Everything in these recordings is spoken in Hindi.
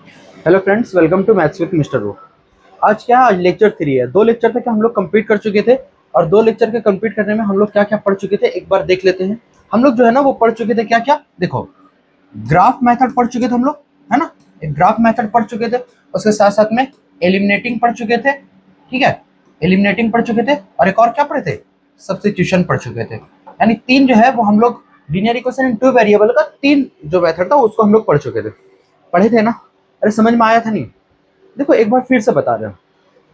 Hello friends, welcome to maths with mister Ro. आज लेक्चर 3 है। 2 लेक्चर तक हम लोग कंप्लीट कर चुके थे और 2 लेक्चर के कंप्लीट करने में हम लोग क्या क्या पढ़ चुके थे एक बार देख लेते हैं। हम लोग जो है ना वो पढ़ चुके थे क्या क्या, देखो, ग्राफ मेथड पढ़ चुके थे हम लोग, है ना। एक ग्राफ मेथड पढ़ चुके थे, उसके साथ साथ में एलिमिनेटिंग पढ़ चुके थे, ठीक है। एलिमिनेटिंग पढ़ चुके थे और एक और क्या पढ़े थे, सब्स्टिट्यूशन पढ़ चुके थे। यानी 3 जो है वो हम लोग लीनियर इक्वेशन इन 2 वेरिएबल का 3 जो मेथड था उसको हम लोग पढ़ चुके थे, पढ़े थे ना। अरे समझ में आया था नहीं? देखो एक बार फिर से बता रहे हैं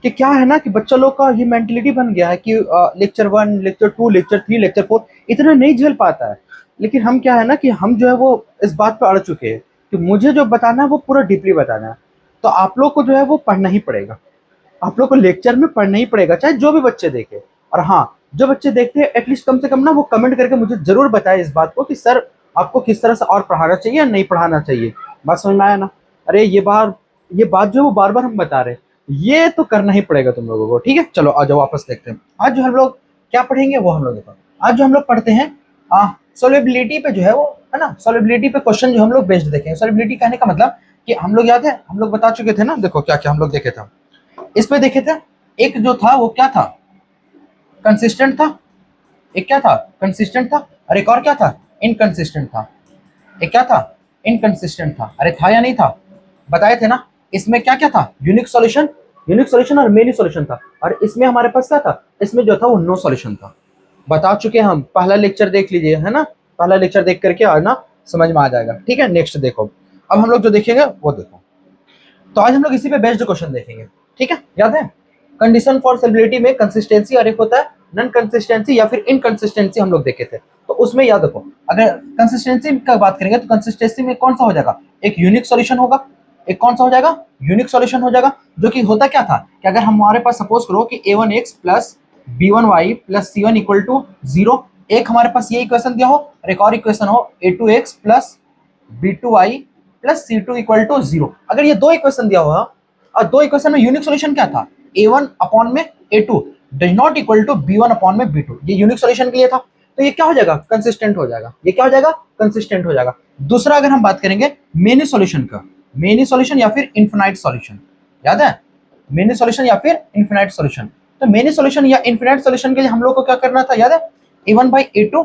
कि क्या है ना कि बच्चा लोग का ये मेंटेलिटी बन गया है कि लेक्चर 1, लेक्चर 2, लेक्चर 3, लेक्चर 4 इतना नहीं झेल पाता है। लेकिन हम क्या है ना कि हम जो है वो इस बात पर अड़ चुके हैं कि मुझे जो बताना है वो पूरा डीपली बताना है। तो आप लोग को जो है वो पढ़ना ही पड़ेगा, आप लोग को लेक्चर में पढ़ना ही पड़ेगा, चाहे जो भी बच्चे देखे। और हाँ, जो बच्चे देखते हैं एटलीस्ट कम से कम ना वो कमेंट करके मुझे जरूर बताए इस बात को कि सर आपको किस तरह से और पढ़ाना चाहिए या नहीं पढ़ाना चाहिए। बात समझ में आया ना? अरे ये बात जो है वो बार बार हम बता रहे हैं, ये तो करना ही पड़ेगा तुम लोगों को, ठीक है। चलो आ जाओ वापस देखते हैं आज जो हम लोग क्या पढ़ेंगे वो हम लोग देखो। आज जो हम लोग पढ़ते हैं सोल्युबिलिटी पे जो है वो, है ना, सोल्युबिलिटी पे क्वेश्चन जो हम लोग बेस्ड देखेंगे। सोल्युबिलिटी कहने का मतलब कि हम लोग याद है हम लोग बता चुके थे ना, देखो क्या क्या हम लोग देखे थे इस पे देखे थे। एक जो था वो क्या था, कंसिस्टेंट था। एक क्या था, कंसिस्टेंट था। और एक और क्या था, इनकंसिस्टेंट था। एक क्या था, इनकंसिस्टेंट था। अरे था या नहीं था, बताए थे ना। इसमें क्या क्या था, यूनिक सॉल्यूशन और मेनी सॉल्यूशन था। और इसमें हमारे पास क्या था, इसमें जो था वो नो सॉल्यूशन था। बता चुके हम, पहला लेक्चर देख लीजिए, है ना। पहला लेक्चर देख करके आज ना समझ में आ जाएगा, ठीक है। नेक्स्ट देखो, अब हम लोग जो देखेंगे वो देखो। तो आज हम लोग इसी पे बेस्ड क्वेश्चन देखेंगे, ठीक है। याद है कंडीशन फॉर सॉल्युबिलिटी में कंसिस्टेंसी और एक होता है नॉन कंसिस्टेंसी या फिर इनकंसिस्टेंसी, हम लोग देखे थे। तो उसमें याद रखो, अगर कंसिस्टेंसी का बात करेंगे तो कंसिस्टेंसी में कौन सा हो जाएगा, एक यूनिक सॉल्यूशन होगा। एक कौन सा हो जाएगा, यूनिक सॉल्यूशन हो जाएगा। जो कि होता क्या था कि अगर हमारे पास सपोज करो कि a1x plus b1y plus c1 equal to 0, एक हमारे पास ये इक्वेशन दिया हो और एक और इक्वेशन हो a2x plus b2y plus c2 equal to 0। अगर ये दो इक्वेशन दिया हुआ और दो इक्वेशन में यूनिक सॉल्यूशन क्या था, a1 अपॉन में a2 does not equal to b1 upon में b2, ये यूनिक सॉल्यूशन के लिए था। तो ये क्या हो जाएगा, कंसिस्टेंट हो जाएगा। ये क्या हो जाएगा, कंसिस्टेंट हो जाएगा। दूसरा अगर हम बात करेंगे मेनी सॉल्यूशन का, मेनी सॉल्यूशन या फिर इनफिनाइट सॉल्यूशन, याद है मेनी सॉल्यूशन या फिर इनफिनाइट सॉल्यूशन। तो मेनी सॉल्यूशन या इनफिनाइट सॉल्यूशन के लिए हम लोग को क्या करना था, याद है a1 by a2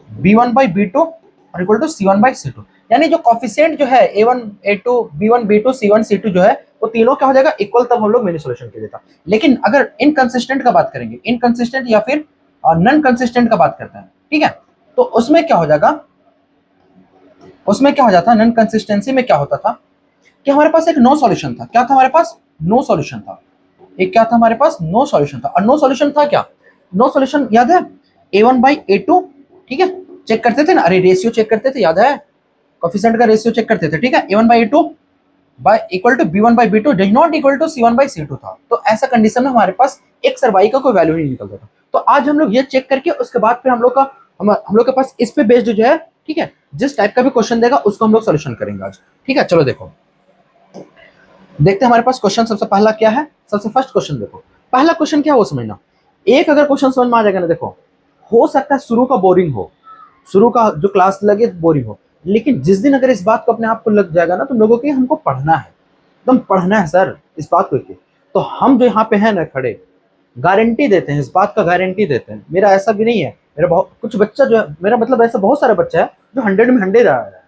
b1 by b2 और equal to c1 by c2। यानी जो कॉफिशिएंट जो है a1 a2 b1 b2 c1 c2 जो है वो तीनों क्या हो जाएगा, इक्वल, तब हम लोग मेनी सॉल्यूशन के लिए था। लेकिन अगर इनकंसिस्टेंट का बात करेंगे, इनकंसिस्टेंट या फिर नॉन कंसिस्टेंट का बात करते हैं, ठीक है। तो उसमें क्या हो जाएगा, उसमें क्या हो जाता, नॉन कंसिस्टेंसी में क्या होता था कि हमारे पास एक नो सॉल्यूशन था। क्या था हमारे पास, नो सॉल्यूशन था। एक क्या था हमारे पास, नो सॉल्यूशन था। और नो सॉल्यूशन था क्या, नो सॉल्यूशन याद है a1 बाई a2, ठीक है। चेक करते थे ना, अरे रेशियो चेक करते थे, याद है कोफिशिएंट का रेशियो चेक करते थे, ठीक है। a1 by a2 by equal to b1 by b2 does not equal to c1 by c2 था। तो ऐसा कंडीशन में हमारे पास x और y का कोई वैल्यू नहीं निकलता था। तो आज हम लोग ये चेक करके उसके बाद फिर हम लोग के पास इस पे बेस्ड जो है, ठीक है, जिस टाइप का भी क्वेश्चन देगा उसको हम लोग सोल्यूशन करेंगे आज, ठीक है। चलो देखो, देखते हैं हमारे पास क्वेश्चन सबसे पहला क्या है। सबसे फर्स्ट क्वेश्चन देखो, पहला क्वेश्चन क्या है वो समझना। एक अगर क्वेश्चन समझ में आ जाएगा ना, देखो हो सकता है शुरू का बोरिंग हो, शुरू का जो क्लास लगे बोरिंग हो, लेकिन जिस दिन अगर इस बात को अपने आप को लग जाएगा ना, तो लोगों को हमको पढ़ना है, एकदम पढ़ना है सर इस बात को। तो हम जो यहाँ पे हैं ना खड़े, गारंटी देते हैं, इस बात का गारंटी देते हैं। मेरा ऐसा भी नहीं है, मेरा बहुत कुछ बच्चा जो है, मेरा मतलब ऐसा बहुत सारा बच्चा है जो 100 में 100 आ रहा है।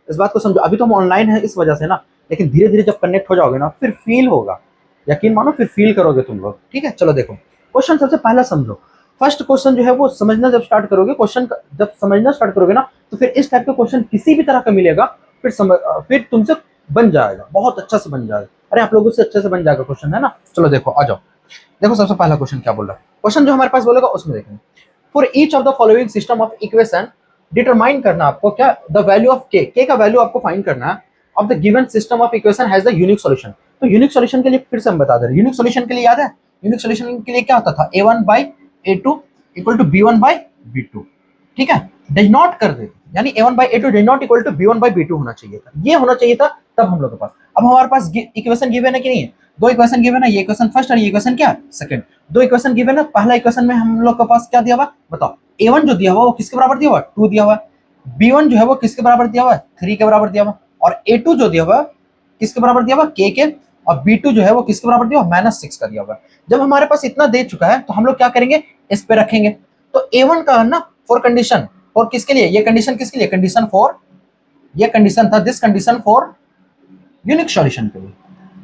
इस बात को समझो, अभी तो हम ऑनलाइन है इस वजह से ना, लेकिन धीरे धीरे जब कनेक्ट हो जाओगे ना फिर फील होगा, यकीन मानो फिर फील करोगे तुम लोग, ठीक है। चलो देखो क्वेश्चन सबसे पहला समझो। फर्स्ट क्वेश्चन जो है वो समझना जब स्टार्ट करोगे, क्वेश्चन जब समझना स्टार्ट करोगे ना, तो फिर इस टाइप का क्वेश्चन किसी भी तरह का मिलेगा फिर तुमसे बन जाएगा, बहुत अच्छा से बन जाएगा। अरे आप लोगों से अच्छे से बन जाएगा क्वेश्चन, है ना। चलो देखो आ जाओ, देखो सबसे पहला क्वेश्चन क्या बोल रहा है। क्वेश्चन जो हमारे पास बोलेगा उसमें देखेंगे, for each of the following system of equation determine करना आपको क्या, द वैल्यू ऑफ के का वैल्यू आपको फाइंड करना है of the given system of equation has the unique solution. तो यूनिक सॉल्यूशन के लिए फिर से हम बता दे रहे हैं, यूनिक सॉल्यूशन के लिए याद है, यूनिक सॉल्यूशन के लिए क्या होता था, a1 by a2 equal to b1 by b2, ठीक है। डज नॉट कर दे, यानी a1 by a2 does not equal to b1 by b2 होना चाहिए था, ये होना चाहिए था तब हम लोग के पास। अब हमारे पास इक्वेशन गिवन है कि नहीं है, दो इक्वेशन गिवन है, ये इक्वेशन फर्स्ट और ये इक्वेशन क्या सेकंड। दो इक्वेशन गिवन है, पहला इक्वेशन में हम लोग के पास क्या दिया हुआ, बताओ a1 जो दिया हुआ वो किसके बराबर दिया हुआ, 2 दिया हुआ। b1 जो है वो किसके बराबर दिया हुआ है, 3 के बराबर दिया हुआ। और a2 जो दिया हुआ किसके बराबर दिया हुआ के और B2 जो है वो किसके बराबर दिया हुआ -6 का दिया हुआ। जब हमारे पास इतना दे चुका है तो हम लोग क्या करेंगे, इस पे रखेंगे। तो A1 का है ना फॉर कंडीशन, और किसके लिए, ये कंडीशन किसके लिए, कंडीशन फॉर, ये कंडीशन था this condition for unique solution के लिए।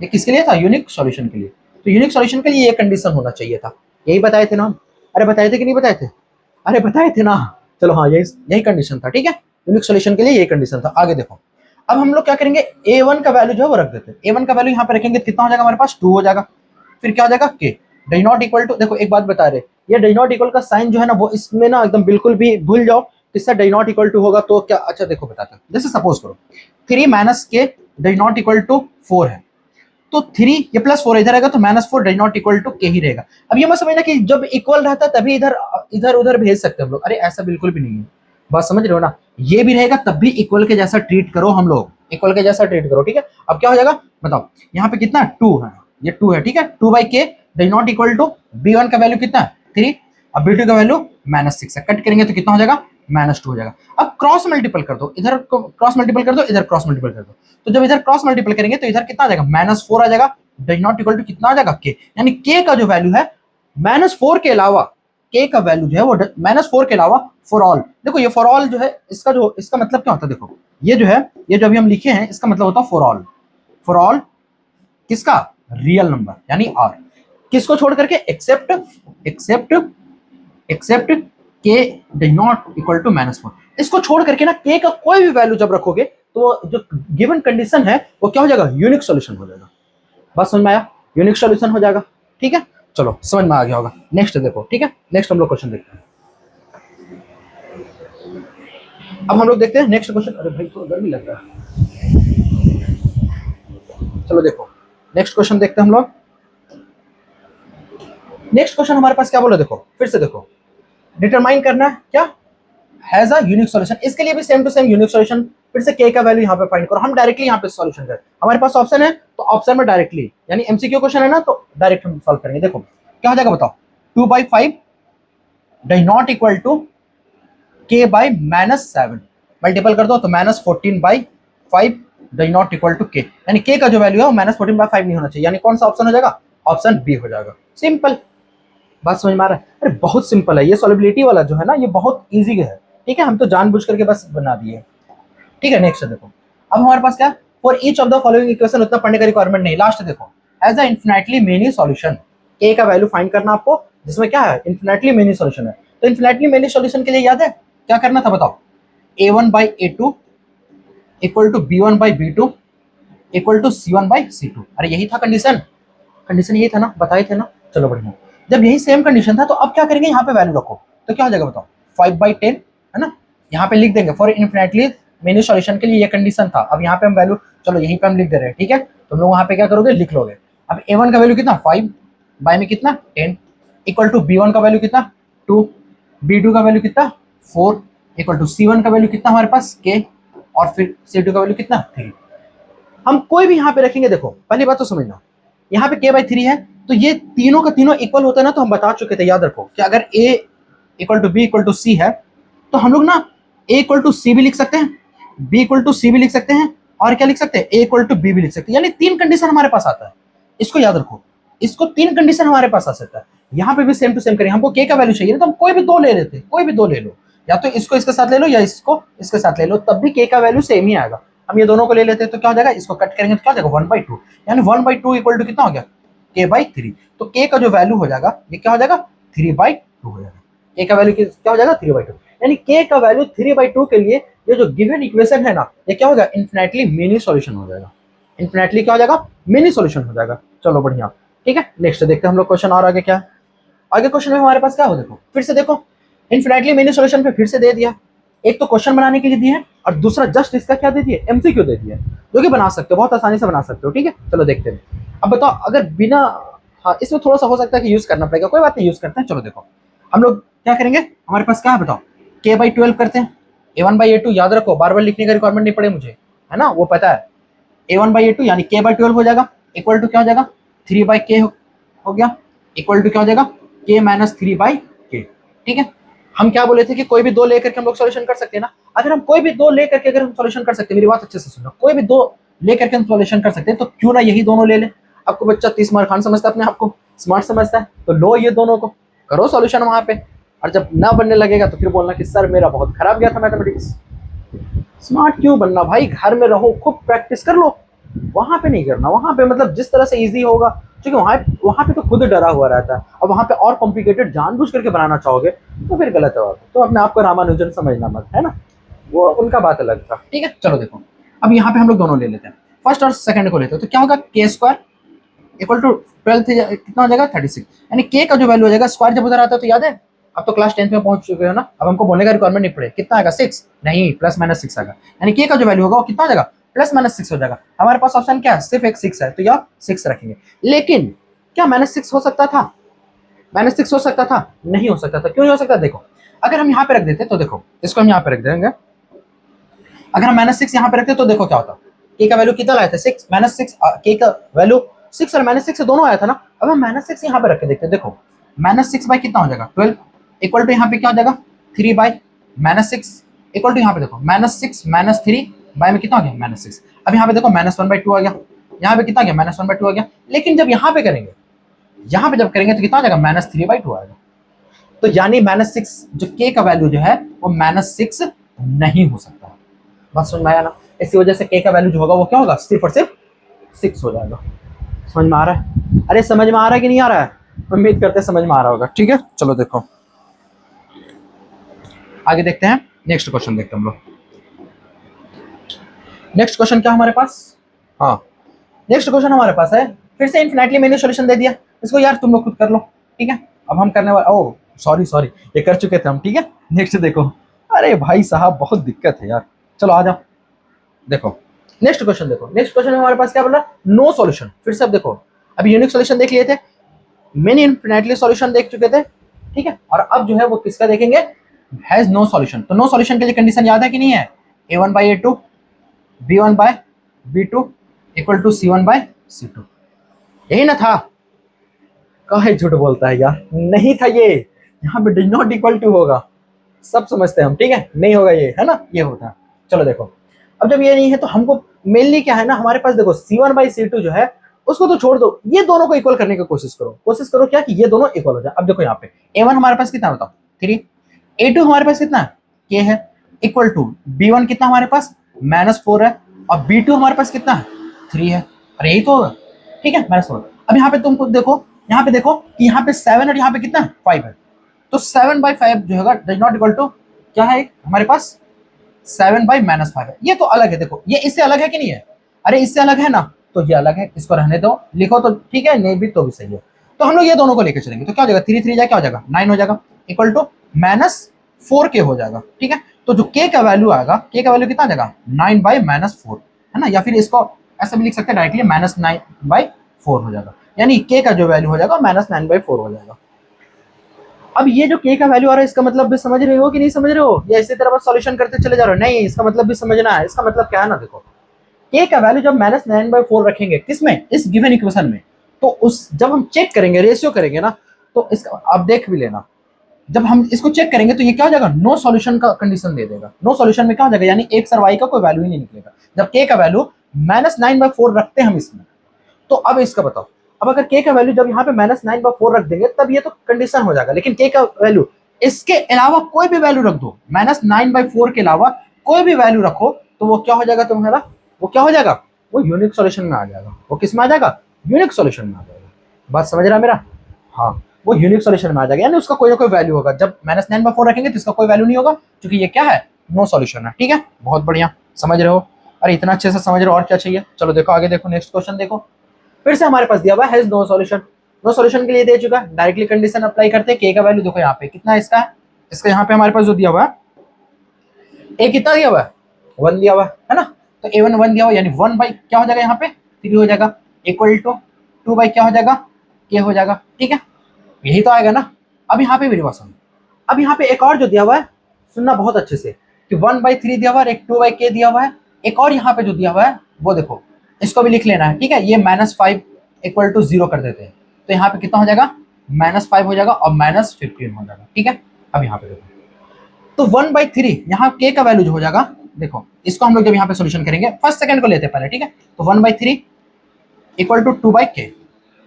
ये किसके लिए था, यूनिक सॉल्यूशन के लिए। तो यूनिक सॉल्यूशन के लिए ये कंडीशन होना चाहिए था। यही बताए थे ना हम, अरे बताए थे कि नहीं बताए थे, अरे बताए थे ना। चलो हाँ, यही यही कंडीशन था, ठीक है। यूनिक सॉल्यूशन के लिए यही कंडीशन था। आगे देखो, अब हम लोग क्या करेंगे, A1 का वैल्यू जो है वो रख देते हैं। A1 का वैल्यू यहाँ पे रखेंगे, कितना हो जाएगा हमारे पास, 2 हो जाएगा। फिर क्या हो जाएगा, के डज नॉट इक्वल टू, देखो एक बात बता रहे, ये डज नॉट इक्वल का साइन जो है ना वो इसमें ना एकदम बिल्कुल भी भूल जाओ, किससे डज नॉट इक्वल टू होगा तो क्या, अच्छा देखो बताते हैं। जैसे सपोज करो 3 माइनस के डज नॉट इक्वल टू 4 है, तो 3 ये प्लस 4 इधर आएगा तो -4 डज नॉट इक्वल टू के ही रहेगा। अब ये मत समझना कि जब इक्वल रहता है तभी इधर इधर उधर भेज सकते हैं हम लोग, अरे ऐसा बिल्कुल भी नहीं है, बात समझ रहे हो ना। ये भी रहेगा तब भी इक्वल के जैसा ट्रीट करो, हम लोग इक्वल के जैसा ट्रीट करो, ठीक है। अब क्या हो जाएगा बताओ, यहाँ पे कितना 2 है, ये 2 है, ठीक है। 2/k does not equal to B1 का वैल्यू कितना है 3, अब B2 का वैल्यू -6 है, कट करेंगे तो कितना हो जाएगा -2 हो जाएगा। अब क्रॉस मल्टीपल कर दो, इधर क्रॉस मल्टीपल कर दो, इधर क्रॉस मल्टीपल कर दो, तो जब इधर क्रॉस मल्टीपल करेंगे तो इधर कितना आ जाएगा -4 आ जाएगा, डज नॉट इक्वल टू कितना आ जाएगा के, यानी के का जो वैल्यू है -4 के अलावा, के का वैल्यू जो है वो -4 के अलावा फॉर ऑल। देखो ये फॉर ऑल जो है इसका मतलब क्या होता है, देखो ये जो है, ये जो अभी हम लिखे हैं इसका मतलब होता है फॉर ऑल। फॉर ऑल किसका, रियल नंबर यानी आर, किसको छोड़ करके, एक्सेप्ट एक्सेप्ट एक्सेप्ट के डज नॉट इक्वल टू -4, इसको छोड़ करके ना के का कोई भी वैल्यू जब रखोगे तो जो गिवन कंडीशन है वो क्या हो जाएगा, यूनिक सॉल्यूशन हो जाएगा। बात समझ में आया, यूनिक सॉल्यूशन हो जाएगा, ठीक है। चलो समझ में आ गया होगा, नेक्स्ट देखो, ठीक है। नेक्स्ट हम लोग क्वेश्चन देखते हैं। अब हम लोग देखते हैं नेक्स्ट क्वेश्चन, अरे भाई थोड़ा गर्मी लग रहा है। चलो देखो नेक्स्ट क्वेश्चन देखते हैं हम लोग। नेक्स्ट क्वेश्चन हमारे पास क्या बोला, देखो फिर से देखो, डिटरमाइन करना है क्या, हैज अ यूनिक सॉल्यूशन। इसके लिए भी same to same unique solution, फिर से के का वैल्यू यहाँ पे फाइंड करो। हम डायरेक्टली यहाँ पे सॉल्यूशन करें, हमारे पास ऑप्शन है तो ऑप्शन में डायरेक्टली, यानी एमसीक्यू क्वेश्चन है ना तो डायरेक्ट हम सॉल्व करेंगे। देखो क्या हो जाएगा बताओ, 2/5 डज नॉट इक्वल टू के बाई -7, मल्टीपल कर दो तो -14/5 डज नॉट इक्वल टू के, यानी के का जो वैल्यू है वो -14/5 नहीं होना चाहिए, यानी कौन सा ऑप्शन हो जाएगा, ऑप्शन बी हो जाएगा। सिंपल, बात समझ में आ रहा है, अरे बहुत सिंपल है ये सॉल्युबिलिटी वाला जो है ना, ये बहुत इजी है, ठीक है। हम तो जानबूझ करके बस बना दिए, ठीक है। नेक्स्ट देखो, अब हमारे पास क्या, for each of the following equation, उतना पढ़ने का रिक्वायरमेंट नहीं। लास्ट देखो, as a infinitely many solution, के का वैल्यू फाइंड करना आपको, जिसमें क्या है इन्फिनिटली मेनी सॉल्यूशन है। तो इन्फिनिटली मेनी सॉल्यूशन के लिए याद है क्या करना था बताओ, A1/A2 equal to B1/B2 equal to C1/C2। अरे यही था कंडीशन, कंडीशन यही था ना, बताए थे ना। चलो बढ़िया, जब यही सेम कंडीशन था तो अब क्या करेंगे, यहाँ पे वैल्यू रखो तो क्या हो जाएगा बताओ, 5/10 है ना, यहाँ पे लिख देंगे फॉर इन्फिनिटली मेनी सॉल्यूशन के लिए ये कंडीशन था। अब यहाँ पे हम वैल्यू, चलो यहीं पे हम लिख दे रहे हैं, ठीक है। तुम लोग वहाँ पे क्या करोगे, लिख लोगे। अब A1 का वैल्यू कितना 5 बाय में कितना 10 इक्वल टू B1 का वैल्यू कितना 2, B2 का वैल्यू कितना 4 इक्वल टू C1 का वैल्यू कितना हमारे पास K, और फिर C2 का वैल्यू कितना 3। हम कोई भी यहाँ पे रखेंगे, देखो पहली बात तो समझना, यहाँ पे K/3 है तो ये तीनों का तीनों इक्वल होता है ना, तो हम बता चुके थे, याद रखो कि अगर A equal to B equal to C है तो हम लोग ना A इक्वल टू C भी लिख सकते हैं, B इक्वल टू C भी लिख सकते हैं, और क्या लिख सकते हैं, A इक्वल टू B भी लिख सकते हैं, यानी 3 कंडीशन हमारे पास आता है। इसको याद रखो, इसको 3 कंडीशन हमारे पास आ सकता है। यहाँ पे भी सेम टू सेम करें, हमको K का वैल्यू चाहिए ना तो हम कोई भी 2 ले लेते, कोई भी 2 ले लो, या तो इसको इसके साथ ले लो या इसको इसके साथ ले लो, तब भी K का वैल्यू सेम ही आएगा। हम ये दोनों को ले लेते हैं तो क्या हो जाएगा, इसको कट करेंगे तो क्या हो जाएगा 1/2, यानी 1/2 इक्वल टू कितना हो गया K/3। तो K का जो वैल्यू हो जाएगा ये क्या हो जाएगा 3/2 हो जाएगा। K का वैल्यू क्या हो जाएगा 3/2, यानी K का वैल्यू 3/2 के लिए ये जो गिवन इक्वेशन है ना, ये क्या होगा इन्फिनिटली मेनी सॉल्यूशन हो जाएगा। इन्फिनिटली क्या हो जाएगा, मेनी सॉल्यूशन हो जाएगा। चलो बढ़िया, ठीक है। नेक्स्ट देखते हैं हम लोग क्वेश्चन, और आगे क्या, आगे क्वेश्चन में हमारे पास क्या हो, देखो फिर से देखो, इन्फिनिटली मेनी सॉल्यूशन पे फिर से दे दिया, एक तो क्वेश्चन बनाने के लिए दिया है और दूसरा जस्ट इसका क्या दे दिया, एमसीक्यू दे दिया, जो कि बना सकते हो, बहुत आसानी से बना सकते हो, ठीक है। चलो देखते हैं। अब बताओ अगर बिना, हाँ इसमें थोड़ा सा हो सकता है कि यूज करना पड़ेगा, कोई बात नहीं यूज करते हैं। चलो देखो हम लोग क्या करेंगे, हमारे पास क्या है बताओ, K/12 करते हैं, A1/A2 याद रखो, बार बार लिखने का रिक्वायरमेंट नहीं पड़े मुझे, है ना, वो पता है। A1/A2 यानी K/12 हो जाएगा, इक्वल टू क्या हो जाएगा 3/K हो गया, इक्वल टू क्या हो जाएगा K माइनस 3/K, ठीक है। हम क्या बोले थे कि कोई भी 2 लेकर के हम लोग सॉल्यूशन कर सकते हैं ना। अगर हम कोई भी 2 लेकर के अगर हम सॉल्यूशन कर सकते हैं, मेरी बात अच्छे से सुनो, कोई भी 2 लेकर के हम सॉल्यूशन कर सकते हैं, तो क्यों ना यही दोनों ले लें। आपको बच्चा 30 मार्क खान समझता है, अपने आप को स्मार्ट समझता है, तो लो ये दोनों को, करो सॉल्यूशन वहां पे, और जब ना बनने लगेगा तो फिर बोलना कि सर मेरा बहुत खराब गया था मैथमेटिक्स। स्मार्ट क्यों बनना भाई, घर में रहो, खूब प्रैक्टिस कर लो, वहां पे नहीं करना। वहां पे मतलब जिस तरह से इजी होगा, क्योंकि वहां पे तो खुद डरा हुआ रहता है, और वहां पे और कॉम्प्लिकेटेड जानबूझ करके बनाना चाहोगे तो फिर गलत है। तो अपने आप को रामानुजन समझना मत, है ना, वो उनका बात अलग था। ठीक है, चलो देखो, अब यहाँ पे हम लोग दोनों ले लेते हैं, फर्स्ट और सेकंड को लेते हैं। तो क्या होगा, के स्क्वायर इक्वल टू 12 कितना हो जाएगा 36, यानी के का जो वैल्यू हो जाएगा, स्क्वायर जब उधर आता है तो याद है, अब तो क्लास 10th में पहुंच चुके हो ना, अब हमको बोलने का रिक्वायरमेंट नहीं पड़े, कितना आएगा 6, नहीं +-6 आएगा, यानी के का जो वैल्यू होगा वो कितना हो जाएगा +-6 हो जाएगा। हमारे पास ऑप्शन क्या है, सिर्फ एक 6 है, तो यह 6 रखेंगे। लेकिन क्या -6 हो सकता था, -6 हो सकता था, नहीं हो सकता था। क्यों नहीं हो सकता, देखो अगर हम यहाँ पे रख देते तो देखो, इसको हम यहाँ पे रख देंगे, अगर हम -6 यहाँ पे रखते तो देखो क्या होता, के का वैल्यू कितना लाया था 6, -6 के का वैल्यू 6 और -6 दोनों आया था ना। अब हम -6 यहाँ पे रख के देखते हैं, देखो -6 बाई कितना हो जाएगा 12 इक्वल टू यहाँ पे क्या हो जाएगा 3 बाई -6 इक्वल टू यहाँ पे देखो -6 -3 बाई में कितना हो गया -6। अब यहाँ पे देखो -1/2 आ गया, यहाँ पे कितना आ गया -1/2 आ गया। लेकिन जब यहाँ पे करेंगे, यहाँ पे जब करेंगे तो कितना आ जाएगा -3/2 आएगा। तो यानी -6 जो के का वैल्यू जो है वो -6 नहीं हो सकता। बात समझ में आया ना, इसी वजह से के का वैल्यू जो होगा वो क्या होगा, सिर्फ और सिर्फ 6 हो जाएगा। समझ में आ रहा है, अरे समझ में आ रहा है कि नहीं आ रहा है, उम्मीद करते हैं समझ में आ रहा होगा। ठीक है, चलो देखो आगे देखते हैं, नेक्स्ट क्वेश्चन देखते हैं हम लोग। नेक्स्ट क्वेश्चन क्या हमारे पास, हाँ नेक्स्ट क्वेश्चन हमारे पास है फिर से इन्फिनिटली मैंने सॉल्यूशन दे दिया, इसको यार तुम लोग खुद कर लो। ठीक है, अब हम करने वाले, ओ सॉरी ये कर चुके थे हम। ठीक है, नेक्स्ट देखो, अरे भाई साहब बहुत दिक्कत है यार, चलो आ जाओ देखो नेक्स्ट क्वेश्चन। देखो नेक्स्ट क्वेश्चन हमारे पास क्या बोला, नो सॉल्यूशन। फिर से अब देखो, अभी यूनिक सॉल्यूशन देख लिए थे, मेनी इन्फिनिटली सॉल्यूशन देख चुके थे। ठीक है, और अब जो है वो किसका देखेंगे, हैज नो सॉल्यूशन। तो नो सॉल्यूशन के लिए कंडीशन याद है कि नहीं है, a1/a2 b1/b2 equal to c1/c2, यही ना था। काहे झूठ बोलता है यार, नहीं था ये, यहाँ पे डज नॉट इक्वल टू होगा, सब समझते हैं हम। ठीक है, नहीं होगा ये, है ना, ये होता है। चलो देखो, अब जब ये नहीं है तो हमको मेनली क्या है ना, हमारे पास देखो c1/c2 जो है उसको तो छोड़ दो, ये दोनों को इक्वल करने की कोशिश करो क्या कि ये दोनों इक्वल हो जाए। अब देखो यहाँ पे a1 हमारे पास कितना बताओ 3, a2 हमारे पास कितना है k है, इक्वल टू b1 कितना हमारे पास -4 है, और b2 हमारे पास कितना है 3 है। अरे यही तो होगा। ठीक है, -4। अब यहाँ पे तुमको देखो, यहाँ पे देखो कि यहाँ पे 7 और यहाँ पे कितना है 5 है, तो 7/5 जो होगा डज नॉट इक्वल टू क्या है हमारे पास 7/-5 है। ये तो अलग है, देखो ये इससे अलग है कि नहीं है, अरे इससे अलग है ना, तो ये अलग है, इसको रहने दो, लिखो तो ठीक है, नहीं भी तो भी सही है। तो हम लोग ये दोनों को लेकर चलेंगे, तो क्या हो जाएगा 3 3 क्या हो जाएगा 9 हो जाएगा, इक्वल टू -4k हो जाएगा। ठीक है, तो जो k का वैल्यू आएगा, k का वैल्यू कितना आ जाएगा 9/-4 है ना, या फिर इसको ऐसा भी लिख सकते हैं डायरेक्टली -9/4 हो जाएगा, यानी k का जो वैल्यू हो जाएगा -9/4 हो जाएगा। अब ये जो k का वैल्यू आ रहा है इसका मतलब भी समझ रहे हो कि नहीं समझ रहे हो, या इसी तरह बस सॉल्यूशन करते चले जा रहे हो, नहीं इसका मतलब भी समझना है। इसका मतलब क्या है ना, देखो k का वैल्यू जब -9/4 रखेंगे किसमें, इस गिवन इक्वेशन में, तो उस जब हम चेक करेंगे, रेशियो करेंगे ना, तो इसका आप देख भी लेना, जब हम इसको चेक करेंगे तो ये क्या हो जाएगा, नो सॉल्यूशन का कंडीशन दे देगा। नो सॉल्यूशन में क्या हो जाएगा, यानी x और y का कोई वैल्यू ही नहीं निकलेगा जब k का वैल्यू -9/4 रखते हैं हम इसमें। तो अब इसका बताओ, अब अगर k का वैल्यू जब यहाँ पे -9/4 रख देंगे तब ये तो कंडीशन हो जाएगा, लेकिन k का वैल्यू इसके अलावा कोई भी वैल्यू रख दो, -9/4 के अलावा कोई भी वैल्यू रखो, तो वो क्या हो जाएगा तुम्हारा, वो क्या हो जाएगा, वो यूनिक सॉल्यूशन में आ जाएगा। वो किस में आ जाएगा, यूनिक सॉल्यूशन में आ जाएगा। बात समझ रहा है मेरा, हाँ वो यूनिक सॉल्यूशन में आ जाएगा, यानी उसका कोई ना कोई वैल्यू होगा। जब -9/4 रखेंगे तो इसका कोई वैल्यू नहीं होगा, क्योंकि ये क्या है, नो सॉल्यूशन है। ठीक है, बहुत बढ़िया, समझ रहे हो, अरे इतना अच्छे से समझ रहे हो, और क्या चाहिए। चलो देखो आगे देखो, नेक्स्ट क्वेश्चन देखो, फिर से हमारे पास दिया हुआ है नो सॉल्यूशन। नो सॉल्यूशन के लिए दे चुका, डायरेक्टली कंडीशन अप्लाई करते हैं। k का वैल्यू देखो यहाँ पे कितना है, इसका यहाँ पे हमारे पास जो दिया हुआ है a कितना दिया हुआ है 1 दिया हुआ है ना, तो a1 1 दिया हुआ, यानी 1 क्या हो जाएगा यहाँ पे 3 हो जाएगा, इक्वल टू 2 क्या हो जाएगा k हो जाएगा। ठीक है, यही तो आएगा ना। अब यहाँ पे मेरी बात सुनो, अब यहाँ पे एक और जो दिया हुआ है, सुनना बहुत अच्छे से, कि 1/3 दिया हुआ है, एक 2/k दिया हुआ है, एक और यहाँ पे जो दिया हुआ है वो देखो, इसको भी लिख लेना है। ठीक है, ये -5 इक्वल टू 0 कर देते हैं, तो यहाँ पे कितना हो जाएगा -5 हो जाएगा और -15 हो जाएगा। ठीक है, अब यहाँ पे देखो, तो 1/3 यहाँ k का वैल्यू जो हो जाएगा देखो इसको हम लोग जब यहाँ पे सोल्यूशन करेंगे, फर्स्ट सेकंड को लेते हैं पहले, ठीक है। तो 1/3 इक्वल टू 2/k।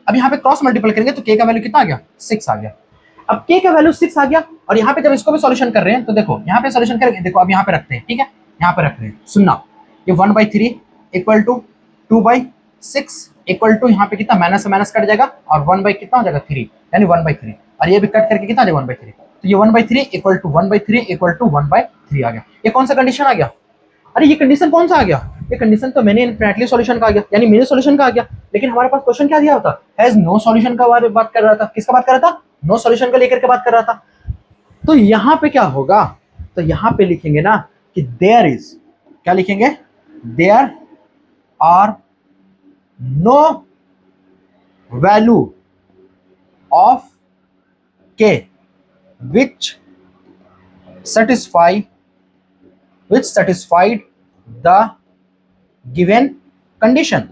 अब यहाँ पे क्रॉस मल्टीपल करेंगे तो k का वैल्यू कितना आ गया, 6 आ गया। अब k का वैल्यू 6 आ गया, और यहाँ पे जब इसको भी सॉल्यूशन कर रहे हैं तो देखो यहाँ पे सॉल्यूशन करेंगे, देखो अब यहाँ पे रखते हैं, ठीक है, यहाँ पे रख रहे हैं, सुनना, ये 1/3 इक्वल टू 2/6 इक्वल टू यहाँ पे कितना, माइनस से माइनस कट जाएगा और 1 बाई कितना हो जाएगा 3, यानी 1/3, और ये भी कट करके कितना आ जाएगा 1/3, तो ये 1/3 इक्वल टू 1/3 इक्वल टू 1/3 आ गया। ये कौन सा कंडीशन आ गया, अरे ये कंडीशन कौन सा आ गया, ये कंडीशन तो मैंने इनफिनिटली सॉल्यूशन का आ गया, यानी मेरे सॉल्यूशन का आ गया। लेकिन हमारे पास क्वेश्चन क्या दिया होता, हैज नो सॉल्यूशन का बात कर रहा था, किसका बात कर रहा था, नो सॉल्यूशन का लेकर के बात कर रहा था। तो यहाँ पे क्या होगा, तो यहाँ पे लिखेंगे ना कि देयर इज, क्या लिखेंगे, there are no value of k which satisfied the given condition,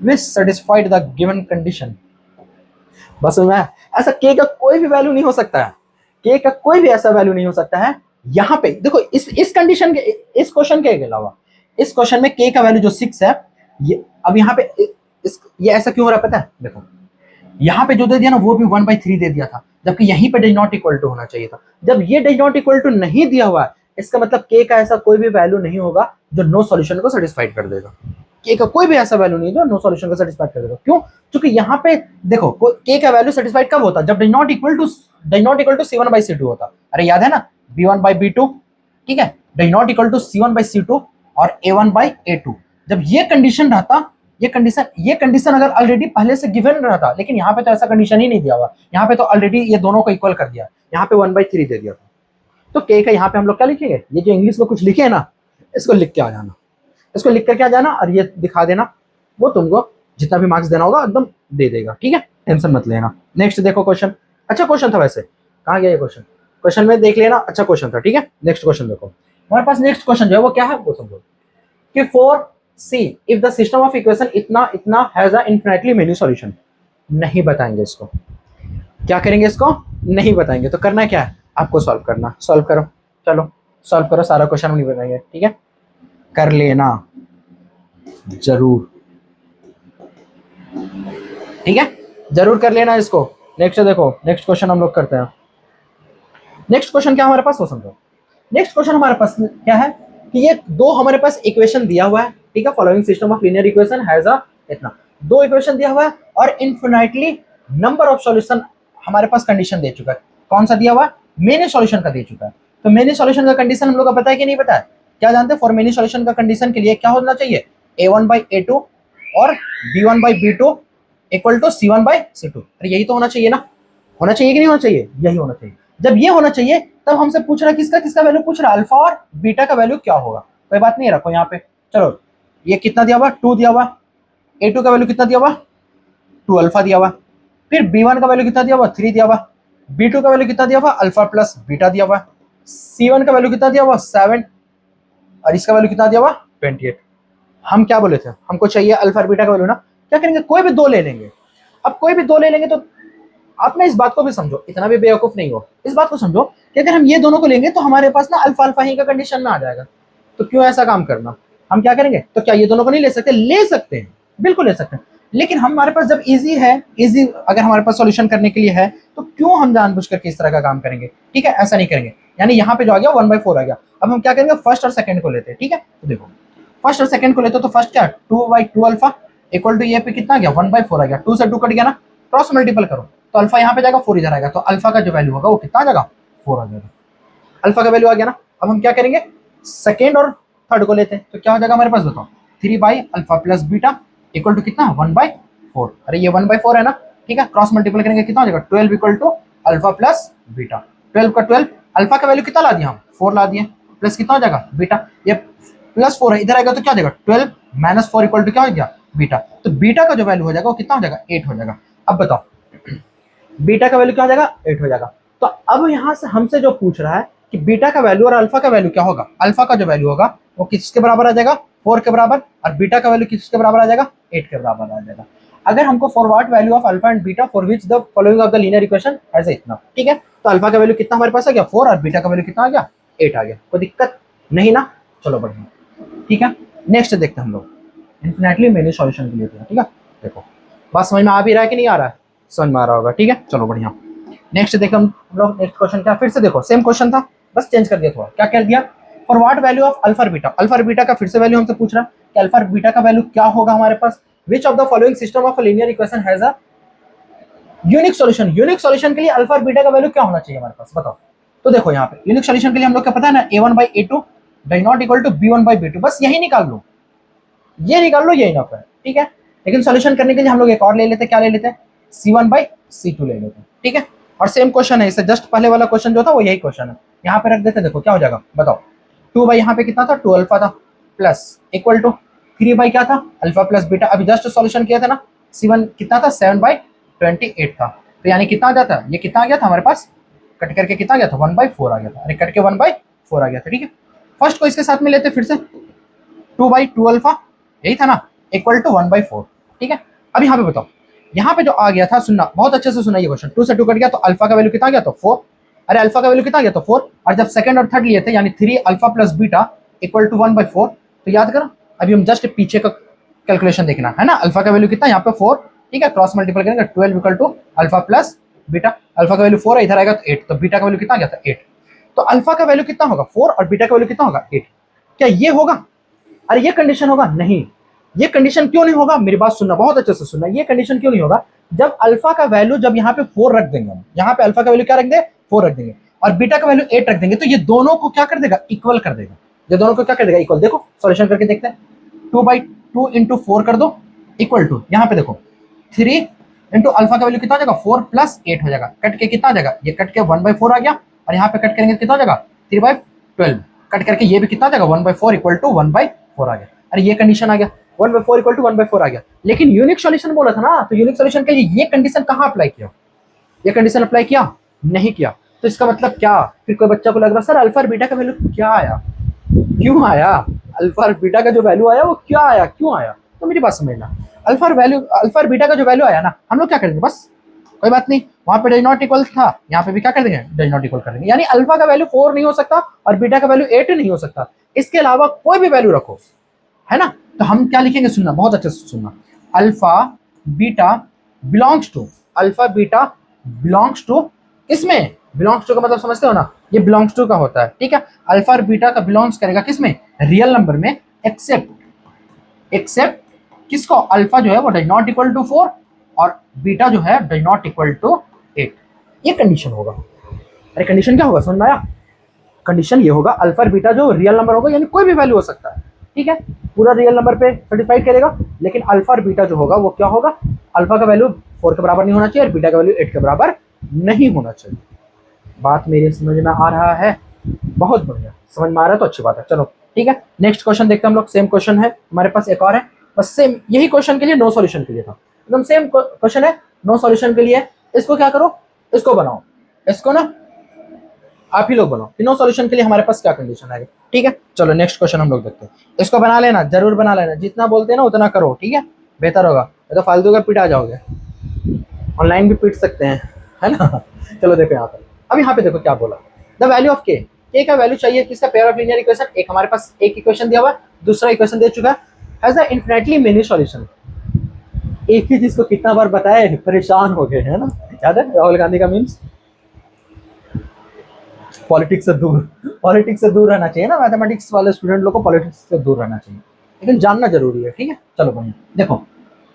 which satisfied the given condition। बस में ऐसा k का कोई भी वैल्यू नहीं हो सकता है, k का कोई भी ऐसा वैल्यू नहीं हो सकता है। यहाँ पे देखो इस कंडीशन के, इस क्वेश्चन के अलावा इस क्वेश्चन में k का वैल्यू जो 6 है, ये अब यहाँ पे ये ऐसा क्यों हो रहा है पता है, देखो यहाँ पे जो दे दिया ना वो भी 1/3 दे दिया था, जबकि यहीं पे डज नॉट इक्वल टू होना चाहिए था। जब ये डज नॉट इक्वल टू नहीं दिया हुआ है, इसका मतलब k का ऐसा कोई भी वैल्यू नहीं होगा जो नो सॉल्यूशन को सेटिस्फाइड कर देगा। k का कोई भी ऐसा वैल्यू नहीं जो नो सॉल्यूशन को सेटिस्फाइड कर देगा। क्यों, क्योंकि यहाँ पे देखो k का वैल्यू सेटिस्फाइड कब होता है, जब does not equal to C1/C2 होता। अरे याद है ना, B1/B2, ठीक है, does not equal to C1/C2 और A1/A2। जब ये कंडीशन रहता, ये कंडीशन अगर ऑलरेडी पहले से गिवन रहता, लेकिन यहाँ पे तो ऐसा कंडीशन ही नहीं दिया हुआ, यहाँ पे तो ऑलरेडी ये दोनों को इक्वल कर दिया, यहाँ पे 1/3 दे दिया था। तो k का यहाँ पे हम लोग क्या लिखेंगे, ये जो इंग्लिश में कुछ लिखे है ना, इसको लिख के आ जाना, इसको लिख करके आ जाना और ये दिखा देना, वो तुमको जितना भी मार्क्स देना होगा एकदम दे देगा, ठीक है, टेंशन मत लेना। नेक्स्ट देखो क्वेश्चन, अच्छा क्वेश्चन था वैसे, कहाँ गया ये क्वेश्चन, क्वेश्चन में देख लेना, अच्छा क्वेश्चन था, ठीक है। नेक्स्ट क्वेश्चन देखो, हमारे पास नेक्स्ट क्वेश्चन जो है वो क्या है, वो समझो कि for see if the system of equation इतना इतना has a infinitely many solution. नहीं बताएंगे इसको, क्या करेंगे इसको, नहीं बताएंगे। तो करना क्या है, आपको सॉल्व करना, सॉल्व करो, चलो सॉल्व करो, सारा क्वेश्चन हम नहीं बताएंगे, ठीक है, कर लेना जरूर, ठीक है, जरूर कर लेना इसको। नेक्स्ट देखो, नेक्स्ट क्वेश्चन हम लोग करते हैं। नेक्स्ट क्वेश्चन क्या हमारे पास, वो समझो। नेक्स्ट क्वेश्चन हमारे पास क्या है कि ये दो हमारे पास इक्वेशन दिया हुआ है, ठीक है, following system of linear equation has अ इतना, दो इक्वेशन दिया हुआ है और इनफिनिटली नंबर ऑफ सॉल्यूशन हमारे पास कंडीशन दे चुका है। कौन सा दिया हुआ है, मेनी सॉल्यूशन का दे चुका है। तो मेनी सॉल्यूशन का कंडीशन हम लोग को पता है कि नहीं पता है, क्या जानते हैं, फॉर मेनी सॉल्यूशन का कंडीशन के लिए क्या होना चाहिए, A1/A2 और B1/B2 इक्वल टू C1/C2। अरे यही तो होना चाहिए ना, होना चाहिए कि नहीं होना चाहिए, यही होना चाहिए। जब ये होना चाहिए तब हमसे पूछ रहा है किसका किसका वैल्यू पूछ रहा है, अल्फा और बीटा का वैल्यू क्या होगा। कोई बात नहीं, रखो यहाँ पे, चलो ये कितना दिया हुआ, 2 दिया हुआ, A2 का वैल्यू कितना दिया हुआ, 2 अल्फा दिया हुआ, फिर B1 का वैल्यू कितना दिया हुआ, 3 दिया हुआ, B2 का वैल्यू कितना दिया हुआ, अल्फा प्लस बीटा दिया हुआ, C1 का वैल्यू कितना दिया हुआ, 7, और इसका वैल्यू कितना दिया हुआ, 28। हम क्या बोले थे, हमको चाहिए अल्फा और बीटा का वैल्यू ना, क्या करेंगे, कोई भी दो ले लेंगे। अब कोई भी दो ले लेंगे तो आप ना इस बात को भी समझो, इतना भी बेवकूफ नहीं हो, इस बात को समझो कि अगर हम ये दोनों को लेंगे तो हमारे पास ना अल्फा अल्फा ही का कंडीशन ना आ जाएगा। तो क्यों ऐसा काम करना, हम क्या करेंगे, तो क्या ये दोनों को नहीं ले सकते, ले सकते हैं, बिल्कुल ले सकते हैं, लेकिन हमारे पास जब इजी है, इजी अगर हमारे पास सॉल्यूशन करने के लिए है तो क्यों हम जानबूझ करके इस तरह का काम करेंगे, ठीक है, ऐसा नहीं करेंगे। यानी यहाँ पे जो आ गया 1/4 आ गया। अब हम क्या करेंगे, फर्स्ट और सेकंड को लेते हैं, ठीक है। तो देखो फर्स्ट और सेकंड को लेते तो फर्स्ट क्या, 2/2 अल्फा इक्वल टू ये पे कितना आ गया, 1/4 आ गया, 2 से 2 कट गया ना, क्रॉस मल्टीपल करो तो अल्फा यहाँ पे जाएगा, 4 इधर आएगा, तो अल्फा का जो वैल्यू होगा वो कितना आ जाएगा, 4 आ जाएगा। अल्फा का वैल्यू आ गया ना। अब हम क्या करेंगे, सेकेंड और थर्ड को लेते हैं, तो क्या हो जाएगा हमारे पास, बताओ, 3/अल्फा प्लस बीटा इक्वल टू कितना, 1/4। अरे ये 1/4 है ना, ठीक है, क्रॉस मल्टीपल करेंगे कितना हो जाएगा, 12 equal to alpha plus beta, 12 का 12, अल्फा का वैल्यू कितना ला दिया हम, 4 ला दिए, प्लस कितना हो जाएगा बीटा, ये +4 है, इधर आएगा तो क्या हो जाएगा, 12 - 4 इक्वल टू क्या हो गया, बीटा। तो बीटा का जो वैल्यू हो जाएगा वो कितना हो जाएगा, 8 हो जाएगा। अब बताओ बीटा का वैल्यू क्या हो जाएगा, 8 हो जाएगा। तो अब यहाँ से हमसे जो पूछ रहा है कि बीटा का वैल्यू और अल्फा का वैल्यू क्या होगा, अल्फा का जो वैल्यू होगा वो किसके बराबर आ जाएगा, 4 के बराबर, और बीटा का वैल्यू किसके बराबर आ जाएगा, 8 के बराबर आ जाएगा। अगर हमको forward value of alpha and beta for which the following of the linear equation ऐसे इतना, ठीक है, तो अल्फा का वैल्यू कितना हमारे पास आ गया, 4, और बीटा का वैल्यू कितना आ गया, 8 आ गया। कोई दिक्कत नहीं ना, चलो बढ़िया, ठीक है। नेक्स्ट देखते हैं हम लोग इन्फिनेटली मेनी सॉल्यूशन के लिए, ठीक है। देखो बात समझ में आ भी रहा है कि नहीं आ रहा है? समझ में आ रहा होगा, ठीक है। चलो बढ़िया, नेक्स्ट देखो हम लोग। नेक्स्ट क्वेश्चन क्या, फिर से देखो सेम क्वेश्चन था, बस चेंज कर दिया थोड़ा। क्या कर दिया, for what value of alpha beta. Alpha beta का फिर से वैल्यू हमसे पूछ रहा है कि अल्फा बीटा का वैल्यू क्या होगा हमारे पास। Which of the following system of linear equation has a unique solution. Unique solution के लिए अल्फा बीटा का वैल्यू क्या होना चाहिए हमारे पास, बताओ। तो देखो यहाँ पे यूनिक सॉल्यूशन के लिए हम लोग क्या पता है ना, a1/a2 does not equal to b1/b2, बस यही निकाल लो, ये निकाल लो, ये इनफ है, ठीक है। लेकिन सॉल्यूशन करने के लिए हम लोग एक और ले लेते, क्या ले लेते हैं, c1/c2 ले लेते हैं, ठीक है। और सेम क्वेश्चन है, इससे जस्ट पहले वाला क्वेश्चन जो था वो यही क्वेश्चन है, यहाँ पे रख देते, देखो क्या हो जाएगा बताओ। 2 यहाँ पे कितना था, 2 अल्फा था, प्लस इक्वल टू 3 क्या था, अल्फा प्लस बीटा। अभी जस्ट सॉल्यूशन किया था ना, c1 कितना था, 7/28 था। तो यानी कितना आ जाता, ये कितना आ गया था हमारे पास, कट करके कितना आ गया था, 1/4 आ गया था। अरे कट के 1/4 आ गया था, ठीक है। फर्स्ट को इसके साथ में लेते फिर से, 2/2 अल्फा, यही था ना, इक्वल टू 1/4, ठीक है। अब यहाँ पे बताओ, यहाँ पे जो आ गया था, सुनना बहुत अच्छे से सुना ये क्वेश्चन, 2 से 2 कट गया तो अल्फा का वैल्यू कितना आ गया, तो 4। अरे अल्फा का वैल्यू कितना आ गया, तो 4। और जब सेकंड और थर्ड लिए थे, यानी 3 alpha plus beta equal to 1/4, तो याद करो अभी हम जस्ट पीछे का कैलकुलेशन देखना है ना। अल्फा का वैल्यू कितना, यहाँ पे 4, ठीक है। क्रॉस मल्टीपल करेंगे, 12 equal to alpha plus beta. Alpha का वैल्यू 4 है, इधर आएगा तो 8, तो बीटा का वैल्यू कितना आ गया था, 8। तो अल्फा का वैल्यू कितना होगा, 4, और बीटा का वैल्यू कितना होगा, 8। क्या ये होगा, अरे ये कंडीशन होगा, नहीं। ये कंडीशन क्यों नहीं होगा, मेरी बात सुनना बहुत अच्छे से सुनना, ये कंडीशन क्यों नहीं होगा, जब अल्फा का वैल्यू, जब यहाँ पे 4 रख देंगे हम, यहाँ पे अल्फा का वैल्यू क्या रख देंगे, 4 रख देंगे, और बीटा का वैल्यू 8 रख देंगे, तो ये दोनों को क्या कर देगा, इक्वल कर देगा। ये दोनों को क्या कर देगा, इक्वल। देखो सॉल्यूशन करके देखते हैं, 2/2 इंटू 4 कर दो, इक्वल टू, यहाँ पे देखो 3 इंटू अल्फा का वैल्यू कितना आ जाएगा, 4 प्लस 8 हो जाएगा, कट के कितना आ जाएगा, ये कट के 1/4 आ गया, और यहाँ पे कट करेंगे कितना आ जाएगा, 3/12, कट करके ये भी कितना आ जाएगा, 1/4 इक्वल टू 1/4 आ गया। अरे ये कंडीशन आ गया, 1/4 इक्वल टू 1/4 आ गया। लेकिन यूनिक सॉल्यूशन बोला था ना, तो यूनिक सॉल्यूशन के लिए ये कंडीशन कहाँ अप्लाई किया, ये कंडीशन अप्लाई किया नहीं किया। तो इसका मतलब क्या, फिर कोई बच्चा को लग रहा सर अल्फा और बीटा का वैल्यू क्या आया, क्यों आया, अल्फा और बीटा का जो वैल्यू आया वो क्या आया, क्यों आया। तो मेरी बात समझना, अल्फा और बीटा का जो वैल्यू आया ना, हम लोग क्या करेंगे, बस कोई बात नहीं, वहां पे डज नॉट इक्वल था, यहाँ पे भी क्या कर देंगे, डज नॉट इक्वल कर देंगे। यानी अल्फा का वैल्यू 4 नहीं हो सकता और बीटा का वैल्यू 8 नहीं हो सकता, इसके अलावा कोई भी वैल्यू रखो, है ना। तो हम क्या लिखेंगे, सुनना बहुत अच्छे से सुनना, alpha beta belongs to, alpha beta belongs to, किसमें, बिलोंग्स टू का मतलब समझते हो ना, ये बिलोंग्स टू का होता है, ठीक है। अल्फा और बीटा का बिलोंग्स करेगा किसमें, रियल नंबर में, एक्सेप्ट किसको, अल्फा जो है वो डज नॉट इक्वल टू 4 और बीटा जो है डज नॉट इक्वल टू 8। ये कंडीशन होगा। अरे कंडीशन क्या होगा, समझ में आया, कंडीशन ये होगा, अल्फा और बीटा जो रियल नंबर होगा, यानी कोई भी वैल्यू हो सकता है, ठीक है, पूरा रियल नंबर पे सर्टिफाइड करेगा, लेकिन अल्फा और बीटा जो होगा वो क्या होगा, अल्फा का वैल्यू 4 के बराबर नहीं होना चाहिए और बीटा का वैल्यू 8 के बराबर नहीं होना चाहिए। बात मेरी समझ में आ रहा है, बहुत बढ़िया, समझ में आ रहा है तो अच्छी बात है। चलो ठीक है, नेक्स्ट क्वेश्चन देखते हैं हम लोग। सेम क्वेश्चन है हमारे पास, एक और है, बस सेम यही क्वेश्चन के लिए नो सॉल्यूशन के लिए था, एकदम सेम क्वेश्चन है, नो सॉल्यूशन के लिए। इसको क्या करो, इसको बनाओ, इसको ना आप ही लोग बनाओ कि नो सॉल्यूशन के लिए हमारे पास क्या कंडीशन आएगी, ठीक है। चलो नेक्स्ट क्वेश्चन हम लोग देखते हैं, इसको बना लेना, जरूर बना लेना, जितना बोलते हैं ना उतना करो, ठीक है, बेहतर होगा, तो फालतू का पिटा जाओगे, ऑनलाइन भी पीट सकते हैं, है ना। चलो देखो यहाँ पर, अब यहाँ पे देखो क्या बोला, द वैल्यू ऑफ के का वैल्यू चाहिए किसका, पेयर ऑफ लीनियर इक्वेशन, एक हमारे पास एक इक्वेशन दिया हुआ है, दूसरा इक्वेशन दे चुका है, has a infinitely many solution. एक ही चीज को कितना बार बताए, परेशान हो गए, है ना। याद है राहुल गांधी का मीम्स, पॉलिटिक्स से दूर रहना चाहिए ना, मैथमेटिक्स वाले स्टूडेंट लोग को पॉलिटिक्स से दूर रहना चाहिए, लेकिन जानना जरूरी है, ठीक है। चलो बढ़िया, देखो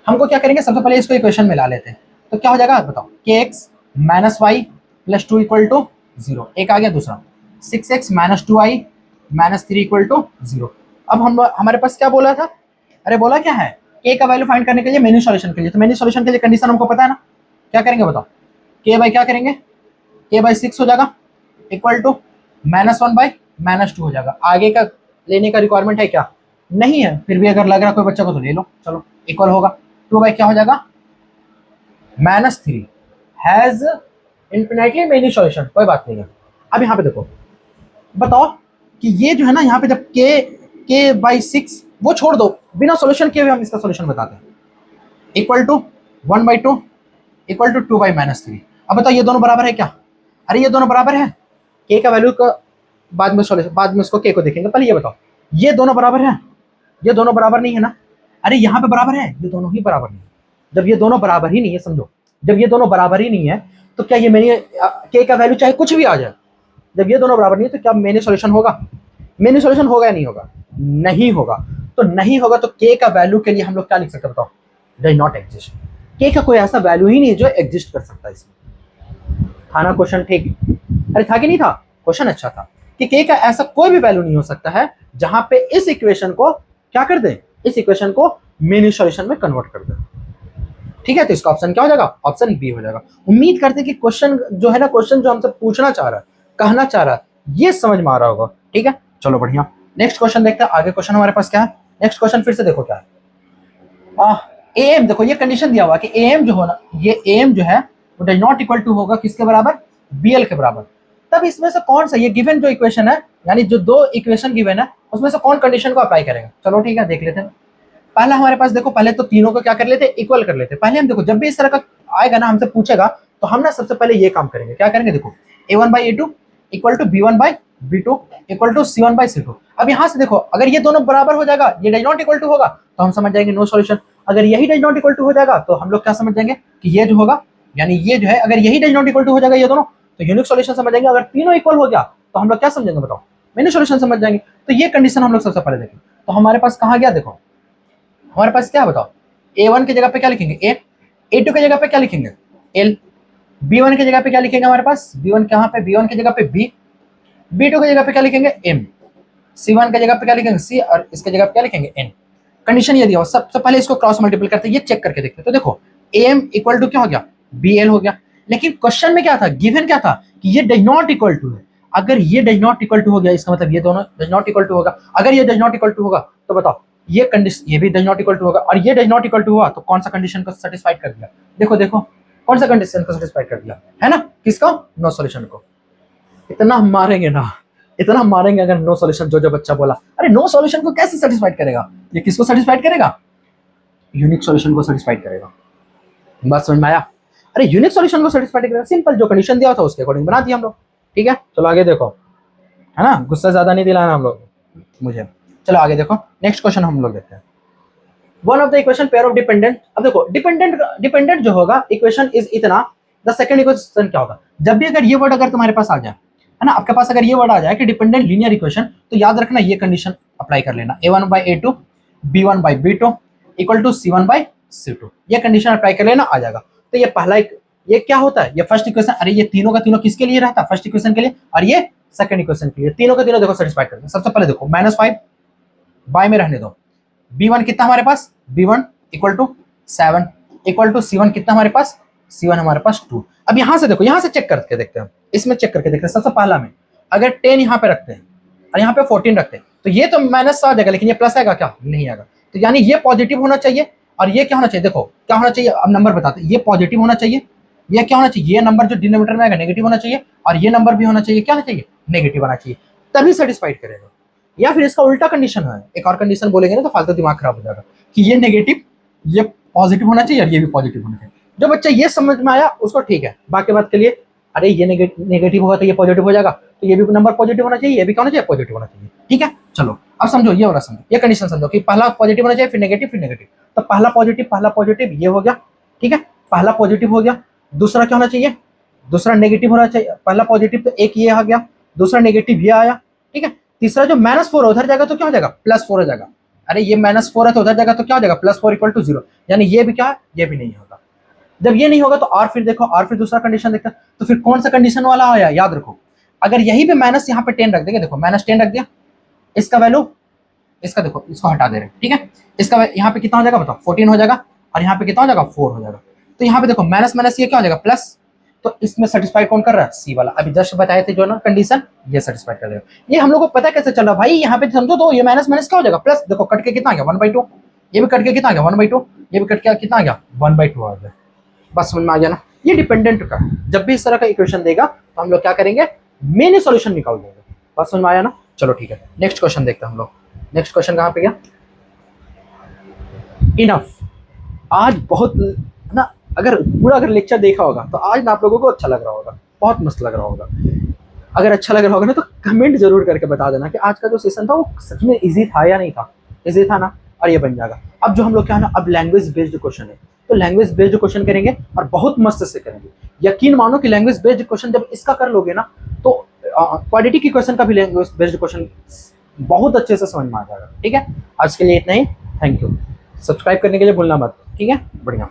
हमको क्या करेंगे, सबसे पहले इसको इक्वेशन में ला लेते हैं, तो क्या हो जाएगा बताओ, के x minus y plus 2 equal to 0, एक आ गया, दूसरा 6x minus 2i minus 3 equal to 0। अब हम हमारे पास क्या बोला था, अरे बोला क्या है, के का वैल्यू फाइंड करने के लिए मेनी सॉल्यूशन के लिए, तो मेनी सॉल्यूशन के लिए कंडीशन हमको पता है ना, क्या करेंगे बताओ, के बाई क्या करेंगे, के बाई 6 हो जाएगा इक्वल टू -1/-2 हो जाएगा। आगे का लेने का रिक्वायरमेंट है क्या, नहीं है, फिर भी अगर लग रहा है कोई बच्चा को तो ले लो, चलो इक्वल होगा 2 बाई क्या हो जाएगा -3, हैज इन्फिनिटली मेनी सॉल्यूशन, कोई बात नहीं है। अब यहाँ पे देखो बताओ कि ये जो है ना, यहाँ पे जब के बाई 6 वो छोड़ दो, बिना सॉल्यूशन किए हुए हम इसका सॉल्यूशन बताते हैं, इक्वल टू 1/2 इक्वल टू 2/-3। अब बताओ ये दोनों बराबर है क्या, अरे ये दोनों बराबर है, के का वैल्यू का बाद में सॉल्यूशन, बाद में उसको के को देखेंगे, पहले ये बताओ ये दोनों बराबर है, ये दोनों बराबर नहीं है ना, अरे यहाँ पे बराबर है, ये दोनों ही बराबर नहीं है। जब ये दोनों बराबर ही नहीं है, समझो जब ये दोनों बराबर ही नहीं है तो क्या ये मेरे के का वैल्यू चाहे कुछ भी आ जाए, जब ये दोनों बराबर नहीं है तो क्या मेन सॉल्यूशन होगा? मेन सॉल्यूशन होगा या नहीं होगा? नहीं होगा। तो नहीं होगा तो के का वैल्यू के लिए हम लोग क्या लिख सकते हैं बताओ? Does not exist. के का कोई ऐसा वैल्यू ही नहीं है जो एग्जिस्ट कर सकता है इसमें। था ना क्वेश्चन ठीक? अरे था कि नहीं था? क्वेश्चन अच्छा था कि के का ऐसा कोई भी वैल्यू नहीं हो सकता है जहां पे इस इक्वेशन को क्या कर दे, इस इक्वेशन को मेन सॉल्यूशन में कन्वर्ट कर दे। ठीक है, तो इसका ऑप्शन क्या हो जाएगा? ऑप्शन बी हो जाएगा। उम्मीद करते हैं कि क्वेश्चन जो है ना, क्वेश्चन जो हमसे पूछना चाह रहा है, कहना चाह रहा है, ये समझ में आ रहा होगा। ठीक है, चलो बढ़िया। नेक्स्ट क्वेश्चन देखते हैं। आगे क्वेश्चन हमारे पास क्या है? नेक्स्ट क्वेश्चन फिर से देखो क्या है। एम देखो, ये कंडीशन दिया हुआ कि एम जो होना, ये एम जो है वो डज नॉट इक्वल टू होगा किसके बराबर? बीएल के बराबर। तब इसमें से कौन सा, ये गिवन जो इक्वेशन है, यानी जो दो इक्वेशन गिवन है, उसमें से कौन कंडीशन को अप्लाई करेगा? चलो ठीक है, देख लेते हैं। पहला हमारे पास देखो, पहले तो तीनों को क्या कर लेते, इक्वल कर लेते। पहले हम देखो, जब भी इस तरह का आएगा ना, हमसे पूछेगा, तो हम ना सबसे पहले ये काम करेंगे। क्या करेंगे? देखो, a1/a2 equal to b1/b2 equal to c1/c2। अब यहाँ से देखो, अगर ये दोनों बराबर हो जाएगा, ये डज नॉट इक्वल टू होगा, तो हम समझ जाएंगे नो सॉल्यूशन। अगर यही डज नॉट इक्वल टू हो जाएगा तो हम लोग क्या समझ जाएंगे कि ये जो होगा, यानी ये जो है, अगर यही डज नॉट इक्वल टू हो जाएगा ये दोनों, तो यूनिक सॉल्यूशन समझ जाएंगे। अगर तीनों इक्वल हो गया तो हम लोग क्या समझेंगे बताओ? मेनी सॉल्यूशन समझ जाएंगे। तो ये कंडीशन हम लोग सबसे पहले देखें। तो हमारे पास कहाँ गया? देखो हमारे पास क्या बताओ, a1 की जगह पे क्या लिखेंगे? a, a2 की जगह पे क्या लिखेंगे? l, b1 की जगह पे क्या लिखेंगे हमारे पास? b1 कहाँ पे? b1 की जगह पे b, b2 की जगह पे क्या लिखेंगे? m, c1 की जगह पे क्या लिखेंगे? c, और इसके जगह पे क्या लिखेंगे? n। कंडीशन ये दिया हो, सबसे पहले इसको क्रॉस मल्टीपल करते हैं, ये चेक करके देखते हैं। तो देखो am इक्वल टू क्या हो गया? bl हो गया। लेकिन क्वेश्चन में क्या था, गिवन क्या था कि ये डज नॉट इक्वल टू है। अगर ये डज नॉट इक्वल टू हो गया, इसका मतलब ये दोनों डज नॉट इक्वल टू होगा। अगर ये डज नॉट इक्वल टू होगा तो बताओ, ये कंडीशन, ये भी डज नॉट इक्वल टू होगा, और ये डज नॉट इक्वल टू हुआ तो कौन सा कंडीशन को सेटिस्फाइड कर दिया? देखो देखो, कौन सा कंडीशन को सेटिस्फाइड कर दिया है ना? किसको? नो सॉल्यूशन को। इतना हम मारेंगे ना, इतना हम मारेंगे अगर नो सॉल्यूशन जो बच्चा बोला। अरे नो सॉल्यूशन को कैसे सेटिस्फाइड करेगा? ये किसको सेटिस्फाइड करेगा? यूनिक सॉल्यूशन को सेटिस्फाइड करेगा। बात समझ में आया? अरे यूनिक सॉल्यूशन को सेटिस्फाइड करेगा, सिंपल, जो कंडीशन दिया था उसके अकॉर्डिंग बना दिया हम लोग। ठीक है, चलो आगे देखो, है ना, गुस्सा ज्यादा नहीं दिलाना हम लोग मुझे। चलो आगे देखो, नेक्स्ट क्वेश्चन हम लोग देखते हैं। One of the equation pair of dependent. अब देखो, डिपेंडेंट जो होगा इक्वेशन इज इतना, द सेकंड इक्वेशन क्या होगा? जब भी अगर ये वर्ड अगर तुम्हारे पास आ जाए, है ना, आपके पास अगर ये वर्ड आ जाए कि डिपेंडेंट लीनियर इक्वेशन, तो याद रखना ये कंडीशन अप्लाई कर लेना, a1/a2 b1/b2 equal to c1/c2। ये कंडीशन अप्लाई कर लेना, आ जाएगा। तो ये पहला ये क्या होता है? ये फर्स्ट इक्वेशन। अरे ये तीनों का तीनों किसके लिए रहता है? फर्स्ट इक्वेशन के लिए, और ये सेकंड इक्वेशन के लिए। तीनों का तीनों देखो सेटिस्फाई करते हैं। सबसे पहले देखो -5 बाय में रहने दो, b1 कितना हमारे पास? b1 equal to 7 equal to c1 कितना हमारे पास? c1 हमारे पास 2। अब यहां से देखो, यहां से चेक करके देखते हैं, इसमें चेक करके देखते हैं। सबसे पहला में अगर 10 यहाँ पे रखते हैं और यहाँ पे 14 रखते हैं, तो ये तो माइनस आ जाएगा, लेकिन ये प्लस आएगा क्या? नहीं आएगा। तो यानी ये पॉजिटिव होना चाहिए, और ये क्या होना चाहिए? देखो क्या होना चाहिए, अब नंबर बताते हैं। ये पॉजिटिव होना चाहिए, ये क्या होना चाहिए? ये नंबर जो डिनोमिनेटर में आएगा नेगेटिव होना चाहिए, और ये नंबर भी होना चाहिए, क्या होना चाहिए? नेगेटिव होना चाहिए, तभी सेटिस्फाइड करेगा। या फिर इसका उल्टा कंडीशन है, एक और कंडीशन बोलेंगे ना तो फालतू दिमाग खराब हो जाएगा, कि ये नेगेटिव, ये पॉजिटिव होना चाहिए, और ये भी पॉजिटिव होना चाहिए। जो बच्चा ये समझ में आया उसको ठीक है, बाकी बात के लिए अरे ये नेगेटिव होगा तो ये पॉजिटिव हो जाएगा, तो ये भी नंबर पॉजिटिव होना चाहिए, ये भी क्या होना चाहिए? पॉजिटिव होना चाहिए। ठीक है, चलो अब समझो, ये वाला समझो, ये कंडीशन समझो कि पहला पॉजिटिव होना चाहिए, फिर नेगेटिव, फिर नेगेटिव। तो पहला पॉजिटिव ये हो गया। ठीक है, पहला पॉजिटिव हो गया। दूसरा क्या होना चाहिए? दूसरा नेगेटिव होना चाहिए। पहला पॉजिटिव तो एक ये आ गया, दूसरा नेगेटिव ये आया। ठीक है, तीसरा जो -4 उधर जाएगा तो क्या हो जाएगा? +4 हो जाएगा। अरे ये -4 है तो उधर जाएगा तो क्या हो जाएगा? +4 इक्वल टू 0। यानी ये भी क्या है? ये भी नहीं होगा। जब ये नहीं होगा तो और फिर देखो, और फिर दूसरा कंडीशन देखते हैं। तो फिर कौन सा कंडीशन वाला आया? याद रखो, अगर यहीं पे माइनस यहाँ पे 10 रख देंगे, देखो -10 रख दिया, इसका वैल्यू, इसका देखो, इसको हटा दे रहे हैं। ठीक है, इसका यहाँ पे कितना हो जाएगा बताओ? 14 हो जाएगा, और यहाँ पे कितना हो जाएगा? 4 हो जाएगा। तो यहाँ पे देखो माइनस माइनस ये क्या हो जाएगा? प्लस। तो इसमें सेटिस्फाइड कौन कर रहा है? सी वाला। अभी जस्ट बताए थे जो ना कंडीशन, ये सेटिस्फाइड कर देगा। ये हम लोग को पता कैसे चल रहा भाई? यहाँ पे समझो तो ये माइनस माइनस क्या हो जाएगा? प्लस। देखो कट के कितना आ गया? 1/2। ये भी कट के कितना आ गया? 1/2। ये भी कट के कितना आ गया? 1/2 आ गया। बस समझ में आ गया ना? ये डिपेंडेंट का, जब भी इस तरह का इक्वेशन देगा तो हम लोग क्या करेंगे? मेन सॉल्यूशन निकाल देंगे। बस समझ में आया ना? चलो ठीक है, नेक्स्ट क्वेश्चन देखते हैं हम लोग। नेक्स्ट क्वेश्चन कहाँ पे गया? इनफ। आज बहुत ना, अगर पूरा लेक्चर देखा होगा तो आज ना आप लोगों को अच्छा लग रहा होगा, बहुत मस्त लग रहा होगा। अगर अच्छा लग रहा होगा ना तो कमेंट जरूर करके बता देना कि आज का जो सेशन था वो सच में इजी था या नहीं था। इजी था ना, और ये बन जाएगा। अब जो हम लोग क्या है ना, अब लैंग्वेज बेस्ड क्वेश्चन है, तो लैंग्वेज बेस्ड क्वेश्चन करेंगे और बहुत मस्त से करेंगे। यकीन मानो कि लैंग्वेज बेस्ड क्वेश्चन जब इसका कर लोगे ना, तो क्वालिटी की क्वेश्चन का भी लैंग्वेज बेस्ड क्वेश्चन बहुत अच्छे से समझ में आ जाएगा। ठीक है, आज के लिए इतना ही। Thank you. सब्सक्राइब करने के लिए भूलना मत। ठीक है, बढ़िया।